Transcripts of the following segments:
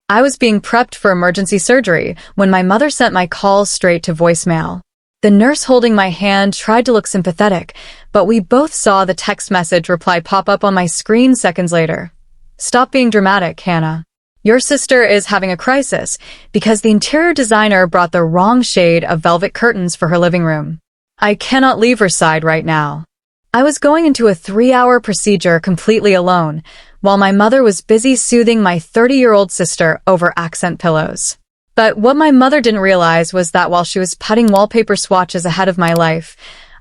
I was being prepped for emergency surgery when my mother sent my call straight to voicemail. The nurse holding my hand tried to look sympathetic, but we both saw the text message reply pop up on my screen seconds later. "Stop being dramatic, Hannah. Your sister is having a crisis because the interior designer brought the wrong shade of velvet curtains for her living room. I cannot leave her side right now." I was going into a 3-hour procedure completely alone, while my mother was busy soothing my 30-year-old sister over accent pillows. But what my mother didn't realize was that while she was putting wallpaper swatches ahead of my life,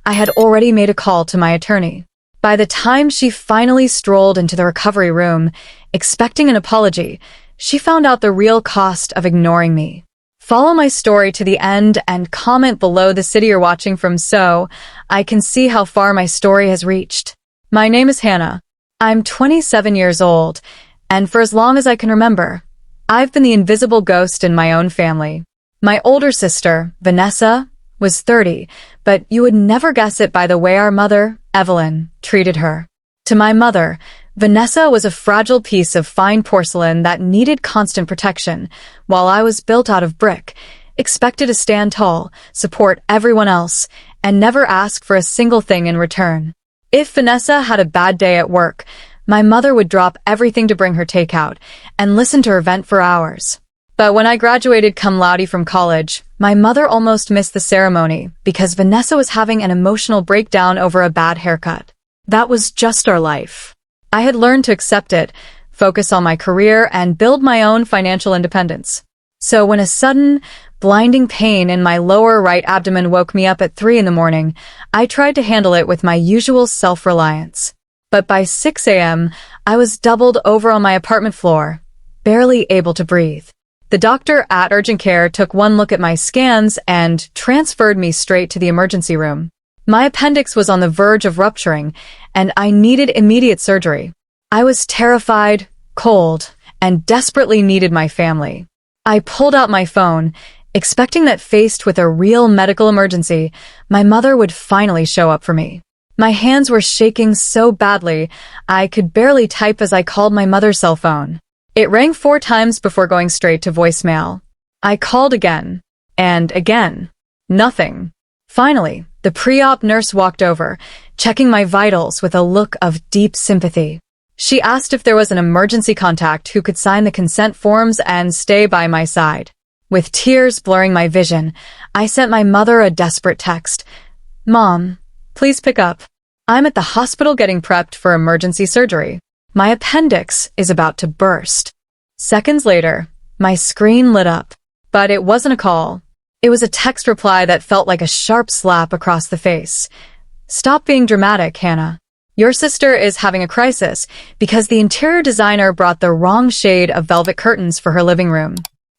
I had already made a call to my attorney. By the time she finally strolled into the recovery room, expecting an apology, she found out the real cost of ignoring me. Follow my story to the end and comment below the city you're watching from so I can see how far my story has reached. My name is Hannah. I'm 27 years old, and for as long as I can remember, I've been the invisible ghost in my own family. My older sister, Vanessa, was 30, but you would never guess it by the way our mother, Evelyn, treated her. To my mother, Vanessa was a fragile piece of fine porcelain that needed constant protection, while I was built out of brick, expected to stand tall, support everyone else, and never ask for a single thing in return. If Vanessa had a bad day at work, my mother would drop everything to bring her takeout and listen to her vent for hours. But when I graduated cum laude from college, my mother almost missed the ceremony because Vanessa was having an emotional breakdown over a bad haircut. That was just our life. I had learned to accept it, focus on my career, and build my own financial independence. So when a sudden, blinding pain in my lower right abdomen woke me up at 3 in the morning, I tried to handle it with my usual self-reliance. But by 6 a.m., I was doubled over on my apartment floor, barely able to breathe. The doctor at urgent care took one look at my scans and transferred me straight to the emergency room. My appendix was on the verge of rupturing, and I needed immediate surgery. I was terrified, cold, and desperately needed my family. I pulled out my phone, expecting that faced with a real medical emergency, my mother would finally show up for me. My hands were shaking so badly, I could barely type as I called my mother's cell phone. It rang 4 times before going straight to voicemail. I called again, and again. Nothing. Finally, the pre-op nurse walked over, checking my vitals with a look of deep sympathy. She asked if there was an emergency contact who could sign the consent forms and stay by my side. With tears blurring my vision, I sent my mother a desperate text. "Mom, please pick up. I'm at the hospital getting prepped for emergency surgery. My appendix is about to burst." Seconds later, my screen lit up. But it wasn't a call. It was a text reply that felt like a sharp slap across the face. "Stop being dramatic, Hannah. Your sister is having a crisis because the interior designer brought the wrong shade of velvet curtains for her living room.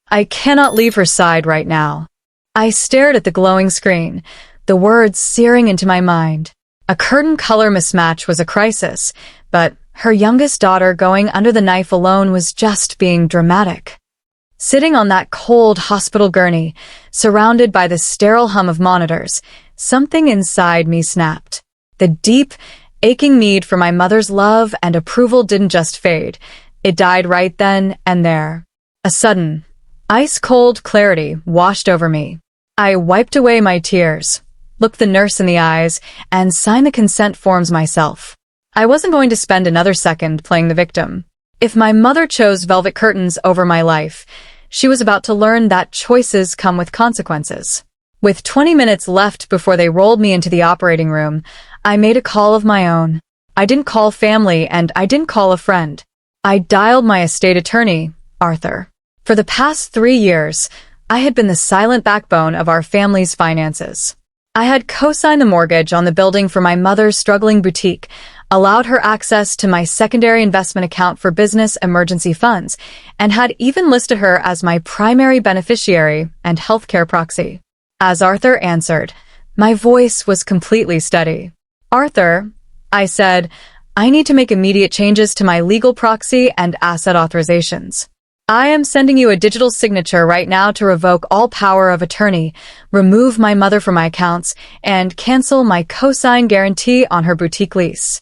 I cannot leave her side right now." I stared at the glowing screen, the words searing into my mind. A curtain color mismatch was a crisis, but her youngest daughter going under the knife alone was just being dramatic. Sitting on that cold hospital gurney, surrounded by the sterile hum of monitors, something inside me snapped. The deep, aching need for my mother's love and approval didn't just fade. It died right then and there. A sudden, ice-cold clarity washed over me. I wiped away my tears, looked the nurse in the eyes, and signed the consent forms myself. I wasn't going to spend another second playing the victim. If my mother chose velvet curtains over my life, she was about to learn that choices come with consequences. With 20 minutes left before they rolled me into the operating room, I made a call of my own. I didn't call family and I didn't call a friend. I dialed my estate attorney, Arthur. For the past 3 years, I had been the silent backbone of our family's finances. I had co-signed the mortgage on the building for my mother's struggling boutique, allowed her access to my secondary investment account for business emergency funds, and had even listed her as my primary beneficiary and healthcare proxy. As Arthur answered, my voice was completely steady. "Arthur," I said, "I need to make immediate changes to my legal proxy and asset authorizations. I am sending you a digital signature right now to revoke all power of attorney, remove my mother from my accounts, and cancel my co-sign guarantee on her boutique lease."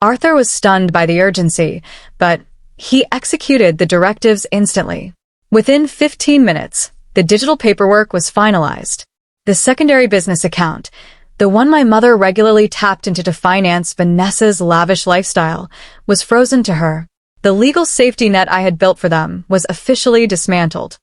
Arthur was stunned by the urgency, but he executed the directives instantly. Within 15 minutes, the digital paperwork was finalized. The secondary business account, the one my mother regularly tapped into to finance Vanessa's lavish lifestyle, was frozen to her. The legal safety net I had built for them was officially dismantled.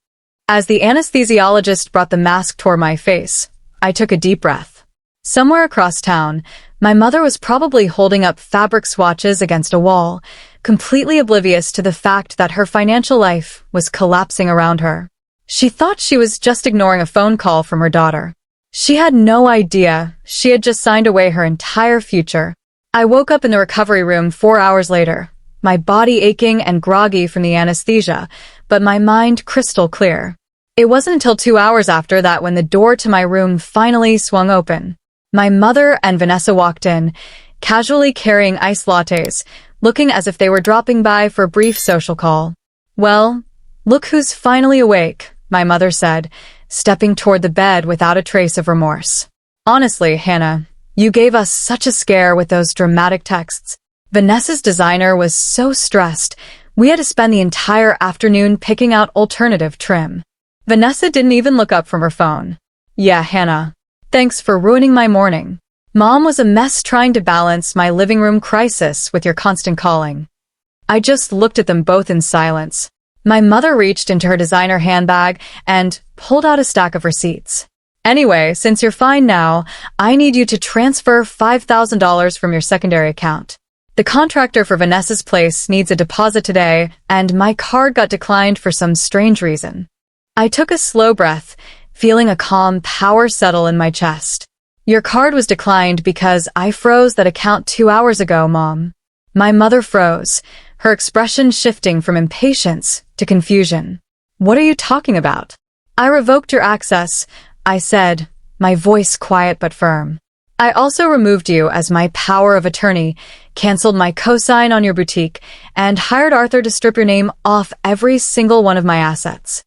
As the anesthesiologist brought the mask toward my face, I took a deep breath. Somewhere across town, my mother was probably holding up fabric swatches against a wall, completely oblivious to the fact that her financial life was collapsing around her. She thought she was just ignoring a phone call from her daughter. She had no idea she had just signed away her entire future. I woke up in the recovery room 4 hours later, my body aching and groggy from the anesthesia, but my mind crystal clear. It wasn't until 2 hours after that when the door to my room finally swung open. My mother and Vanessa walked in, casually carrying iced lattes, looking as if they were dropping by for a brief social call. "Well, look who's finally awake," my mother said, stepping toward the bed without a trace of remorse. "Honestly, Hannah, you gave us such a scare with those dramatic texts. Vanessa's designer was so stressed, we had to spend the entire afternoon picking out alternative trim." Vanessa didn't even look up from her phone. "Yeah, Hannah. Thanks for ruining my morning. Mom was a mess trying to balance my living room crisis with your constant calling." I just looked at them both in silence. My mother reached into her designer handbag and pulled out a stack of receipts. "Anyway, since you're fine now, I need you to transfer $5,000 from your secondary account. The contractor for Vanessa's place needs a deposit today, and my card got declined for some strange reason." I took a slow breath, feeling a calm power settle in my chest. "Your card was declined because I froze that account 2 hours ago, Mom." My mother froze, her expression shifting from impatience to confusion. "What are you talking about?" "I revoked your access," I said, my voice quiet but firm. "I also removed you as my power of attorney, canceled my cosign on your boutique, and hired Arthur to strip your name off every single one of my assets."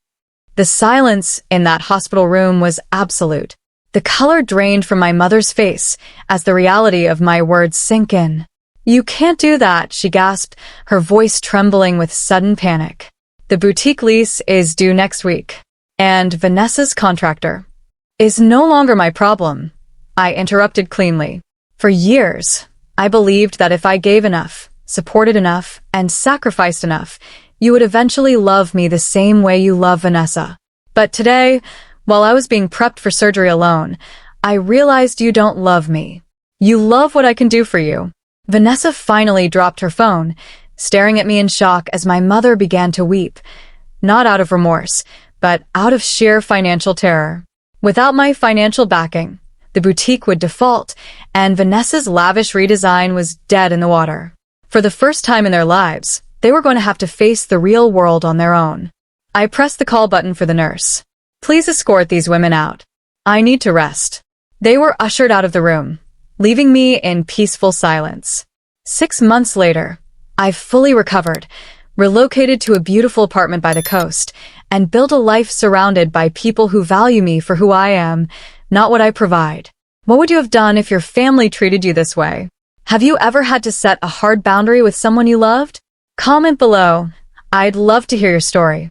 The silence in that hospital room was absolute. The color drained from my mother's face as the reality of my words sank in. "You can't do that," she gasped, her voice trembling with sudden panic. "The boutique lease is due next week, and Vanessa's contractor is no longer my problem," I interrupted cleanly. "For years, I believed that if I gave enough, supported enough, and sacrificed enough, you would eventually love me the same way you love Vanessa. But today, while I was being prepped for surgery alone, I realized you don't love me. You love what I can do for you." Vanessa finally dropped her phone, staring at me in shock as my mother began to weep, not out of remorse, but out of sheer financial terror. Without my financial backing, the boutique would default, and Vanessa's lavish redesign was dead in the water. For the first time in their lives, they were going to have to face the real world on their own. I pressed the call button for the nurse. "Please escort these women out. I need to rest." They were ushered out of the room, leaving me in peaceful silence. 6 months later, I've fully recovered, relocated to a beautiful apartment by the coast, and built a life surrounded by people who value me for who I am, not what I provide. What would you have done if your family treated you this way? Have you ever had to set a hard boundary with someone you loved? Comment below. I'd love to hear your story.